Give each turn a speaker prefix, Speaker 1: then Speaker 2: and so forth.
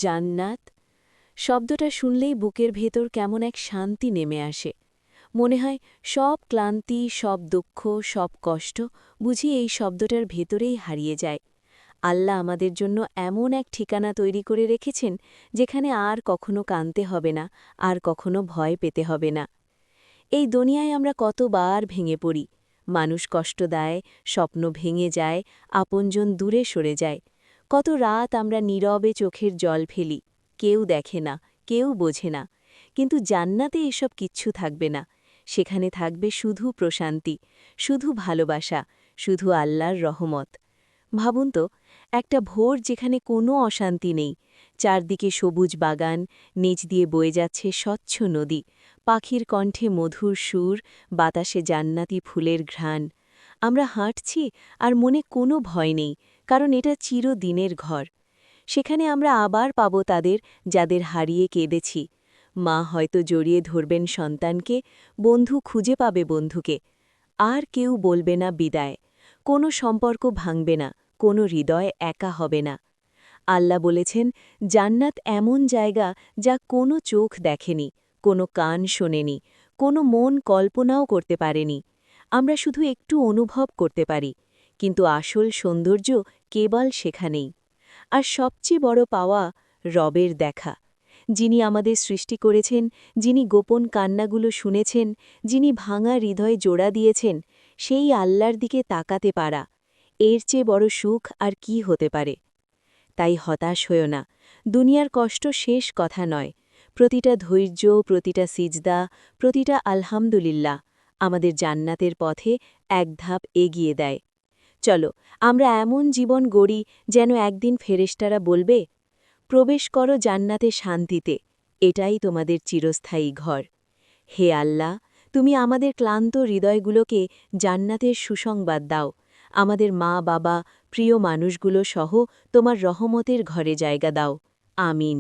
Speaker 1: জান্নাত শব্দটা শুনলেই বুকের ভেতর কেমন এক শান্তি নেমে আসে। মনে হয় সব ক্লান্তি, সব দুঃখ, সব কষ্ট বুঝি এই শব্দটার ভেতরেই হারিয়ে যায়। আল্লাহ আমাদের জন্য এমন এক ঠিকানা তৈরি করে রেখেছেন, যেখানে আর কখনো কাঁদতে হবে না, আর কখনো ভয় পেতে হবে না। এই দুনিয়ায় আমরা কতবার ভেঙে পড়ি, মানুষ কষ্ট দেয়, স্বপ্ন ভেঙে যায়, আপনজন দূরে সরে যায়। কত রাত আমরা নীরবে চোখের জল ফেলি, কেউ দেখে না, কেউ বোঝে না। কিন্তু জান্নাতে এসব কিচ্ছু থাকবে না। সেখানে থাকবে শুধু প্রশান্তি, শুধু ভালোবাসা, শুধু আল্লাহর রহমত। ভাবুন তো, একটা ভোর যেখানে কোনো অশান্তি নেই, চারদিকে সবুজ বাগান, নিচ দিয়ে বয়ে যাচ্ছে স্বচ্ছ নদী, পাখির কণ্ঠে মধুর সুর, বাতাসে জান্নাতি ফুলের ঘ্রাণ। আমরা হাঁটছি আর মনে কোনো ভয় নেই, কারণ এটা চিরদিনের ঘর। সেখানে আমরা আবার পাব তাদের, যাদের হারিয়ে কেঁদেছি। মা হয়তো জড়িয়ে ধরবেন সন্তানকে, বন্ধু খুঁজে পাবে বন্ধুকে। আর কেউ বলবে না বিদায়, কোনো সম্পর্ক ভাঙবে না, কোনো হৃদয় একা হবে না। আল্লাহ বলেছেন, জান্নাত এমন জায়গা যা কোনো চোখ দেখেনি, কোনো কান শোনেনি, কোনো মন কল্পনাও করতে পারেনি। আমরা শুধু একটু অনুভব করতে পারি, কিন্তু আসল সৌন্দর্য কেবল সেখানেই। আর সবচেয়ে বড় পাওয়া, রবের দেখা। যিনি আমাদের সৃষ্টি করেছেন, যিনি গোপন কান্নাগুলো শুনেছেন, যিনি ভাঙা হৃদয়ে জোড়া দিয়েছেন, সেই আল্লাহর দিকে তাকাতে পারা, এর চেয়ে বড় সুখ আর কি হতে পারে। তাই হতাশ হয়েও না, দুনিয়ার কষ্ট শেষ কথা নয়। প্রতিটা ধৈর্য, প্রতিটা সিজদা, প্রতিটা আলহামদুলিল্লাহ আমাদের জান্নাতের পথে এক ধাপ এগিয়ে দেয়। চলো, আমরা এমন জীবন গড়ি যেন একদিন ফেরেশতারা বলবে, প্রবেশ করো জান্নাতে শান্তিতে, এটাই তোমাদের চিরস্থায়ী ঘর। হে আল্লাহ, তুমি আমাদের ক্লান্ত হৃদয়গুলোকে জান্নাতের সুসংবাদ দাও। আমাদের মা বাবা, প্রিয় মানুষগুলো সহ তোমার রহমতের ঘরে জায়গা দাও। আমিন।